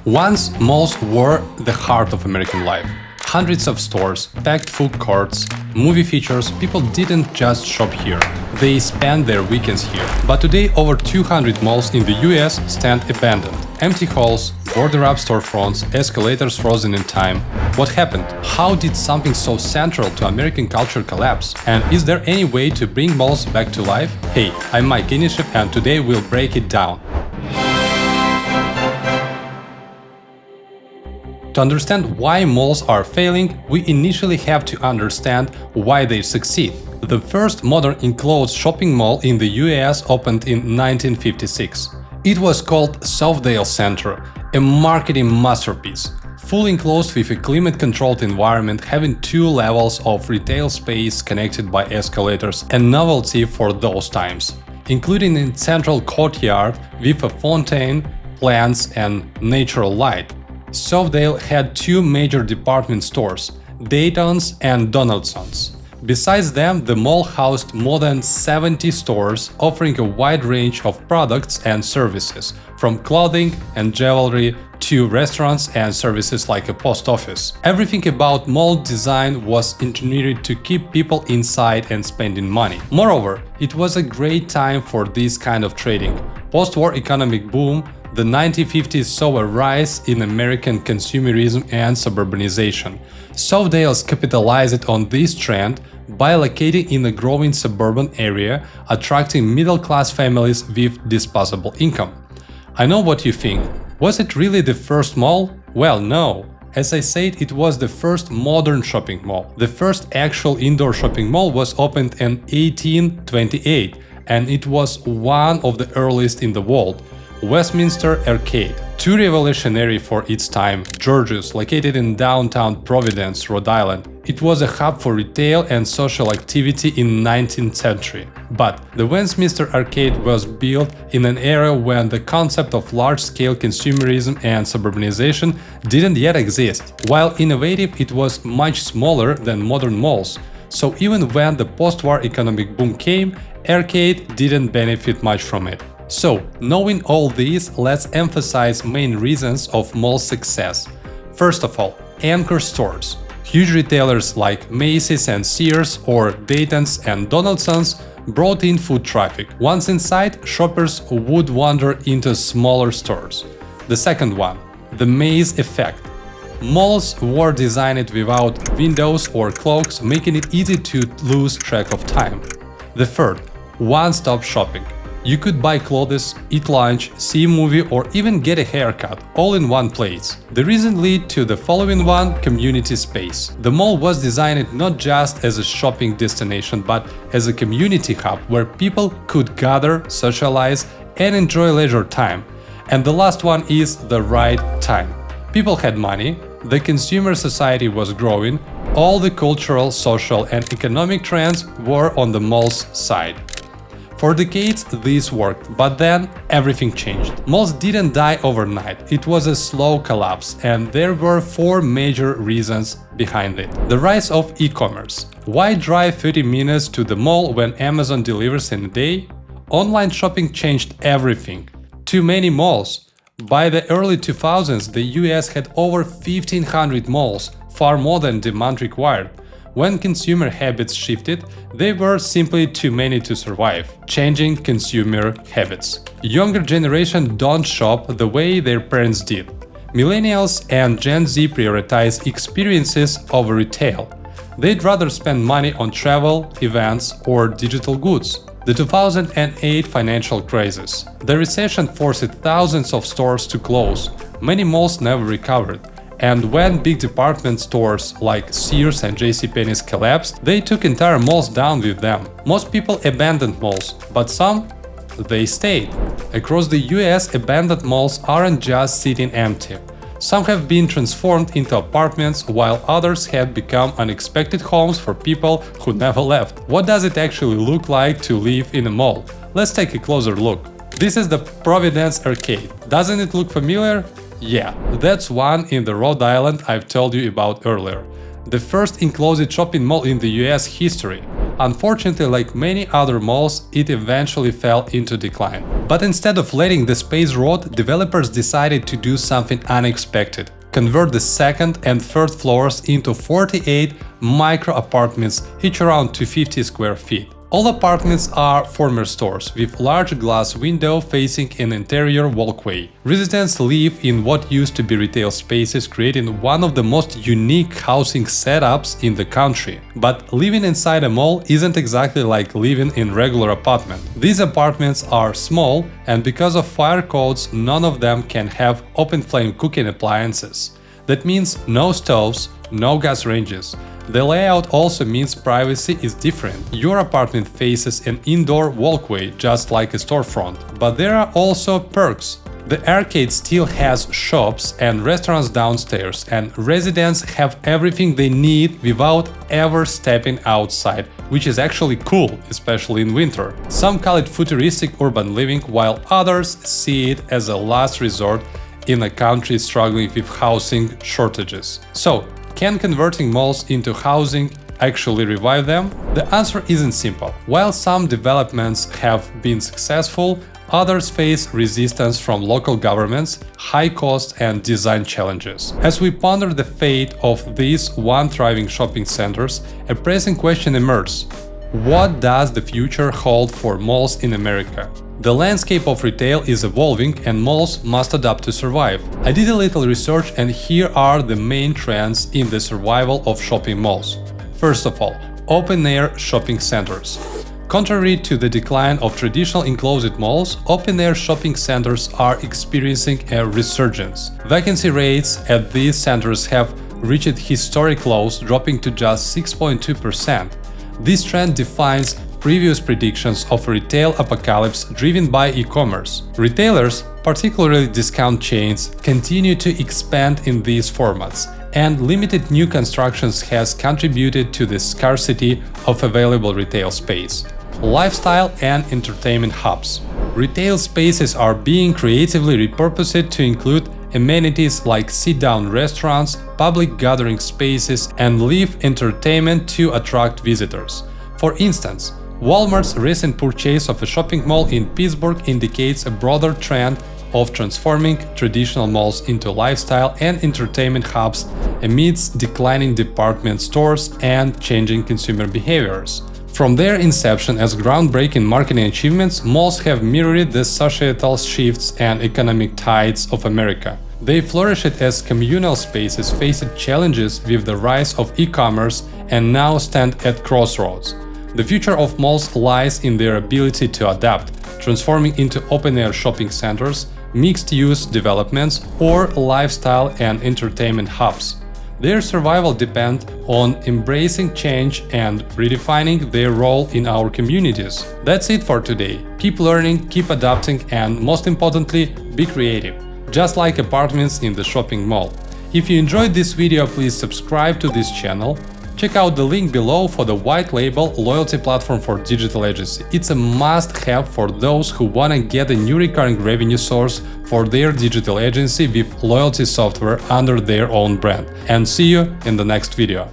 Once, malls were the heart of American life. Hundreds of stores, packed food courts, movie features, people didn't just shop here, they spent their weekends here. But today over 200 malls in the US stand abandoned. Empty halls, boarded-up storefronts, escalators frozen in time. What happened? How did something so central to American culture collapse? And is there any way to bring malls back to life? Hey, I'm Mike Censorship and today we'll break it down. To understand why malls are failing, we initially have to understand why they succeed. The first modern enclosed shopping mall in the US opened in 1956. It was called Southdale Center, a marketing masterpiece. Fully enclosed with a climate-controlled environment, having 2 levels of retail space connected by escalators, a novelty for those times. Including a central courtyard with a fountain, plants and natural light. Southdale had 2 major department stores, Dayton's and Donaldson's. Besides them, the mall housed more than 70 stores offering a wide range of products and services, from clothing and jewelry to restaurants and services like a post office. Everything about mall design was engineered to keep people inside and spending money. Moreover, it was a great time for this kind of trading. Post-war economic boom, the 1950s saw a rise in American consumerism and suburbanization. Southdale capitalized on this trend by locating in a growing suburban area, attracting middle-class families with disposable income. I know what you think. Was it really the first mall? Well, no. As I said, it was the first modern shopping mall. The first actual indoor shopping mall was opened in 1828, and it was one of the earliest in the world. Westminster Arcade, too revolutionary for its time, George's, located in downtown Providence, Rhode Island. It was a hub for retail and social activity in 19th century. But the Westminster Arcade was built in an era when the concept of large-scale consumerism and suburbanization didn't yet exist. While innovative, it was much smaller than modern malls. So even when the post-war economic boom came, Arcade didn't benefit much from it. So, knowing all these, let's emphasize main reasons of mall success. First of all, anchor stores. Huge retailers like Macy's and Sears or Dayton's and Donaldson's brought in foot traffic. Once inside, shoppers would wander into smaller stores. The second one, the maze effect. Malls were designed without windows or clocks, making it easy to lose track of time. The third, one-stop shopping. You could buy clothes, eat lunch, see a movie or even get a haircut, all in one place. The reason lead to the following one: community space. The mall was designed not just as a shopping destination, but as a community hub where people could gather, socialize and enjoy leisure time. And the last one is the right time. People had money, the consumer society was growing, all the cultural, social and economic trends were on the mall's side. For decades this worked, but then everything changed. Malls didn't die overnight, it was a slow collapse, and there were 4 major reasons behind it. The rise of e-commerce. Why drive 30 minutes to the mall when Amazon delivers in a day? Online shopping changed everything. Too many malls. By the early 2000s, the US had over 1,500 malls, far more than demand required. When consumer habits shifted, they were simply too many to survive, changing consumer habits. Younger generation don't shop the way their parents did. Millennials and Gen Z prioritize experiences over retail. They'd rather spend money on travel, events, or digital goods. The 2008 financial crisis. The recession forced thousands of stores to close. Many malls never recovered. And when big department stores like Sears and JCPenney's collapsed, they took entire malls down with them. Most people abandoned malls, but some, they stayed. Across the US, abandoned malls aren't just sitting empty. Some have been transformed into apartments, while others have become unexpected homes for people who never left. What does it actually look like to live in a mall? Let's take a closer look. This is the Providence Arcade. Doesn't it look familiar? Yeah, that's one in the Rhode Island I've told you about earlier. The first enclosed shopping mall in the US history. Unfortunately, like many other malls, it eventually fell into decline. But instead of letting the space rot, developers decided to do something unexpected. Convert the second and third floors into 48 micro apartments, each around 250 square feet. All apartments are former stores, with large glass window facing an interior walkway. Residents live in what used to be retail spaces, creating one of the most unique housing setups in the country. But living inside a mall isn't exactly like living in regular apartment. These apartments are small, and because of fire codes, none of them can have open flame cooking appliances. That means no stoves, no gas ranges. The layout also means privacy is different. Your apartment faces an indoor walkway, just like a storefront. But there are also perks. The arcade still has shops and restaurants downstairs, and residents have everything they need without ever stepping outside, which is actually cool, especially in winter. Some call it futuristic urban living, while others see it as a last resort in a country struggling with housing shortages. So, can converting malls into housing actually revive them? The answer isn't simple. While some developments have been successful, others face resistance from local governments, high costs, and design challenges. As we ponder the fate of these once-thriving shopping centers, a pressing question emerges. What does the future hold for malls in America? The landscape of retail is evolving, and malls must adapt to survive. I did a little research, and here are the main trends in the survival of shopping malls. First of all, open-air shopping centers. Contrary to the decline of traditional enclosed malls, open-air shopping centers are experiencing a resurgence. Vacancy rates at these centers have reached historic lows, dropping to just 6.2%. This trend defines previous predictions of a retail apocalypse driven by e-commerce. Retailers, particularly discount chains, continue to expand in these formats, and limited new constructions has contributed to the scarcity of available retail space. Lifestyle and entertainment hubs. Retail spaces are being creatively repurposed to include amenities like sit-down restaurants, public gathering spaces, and live entertainment to attract visitors. For instance, Walmart's recent purchase of a shopping mall in Pittsburgh indicates a broader trend of transforming traditional malls into lifestyle and entertainment hubs amidst declining department stores and changing consumer behaviors. From their inception as groundbreaking marketing achievements, malls have mirrored the societal shifts and economic tides of America. They flourished as communal spaces, faced challenges with the rise of e-commerce, and now stand at crossroads. The future of malls lies in their ability to adapt, transforming into open-air shopping centers, mixed-use developments, or lifestyle and entertainment hubs. Their survival depends on embracing change and redefining their role in our communities. That's it for today. Keep learning, keep adapting, and most importantly, be creative, just like apartments in the shopping mall. If you enjoyed this video, please subscribe to this channel. Check out the link below for the white label loyalty platform for digital agency. It's a must-have for those who want to get a new recurring revenue source for their digital agency with loyalty software under their own brand. And see you in the next video.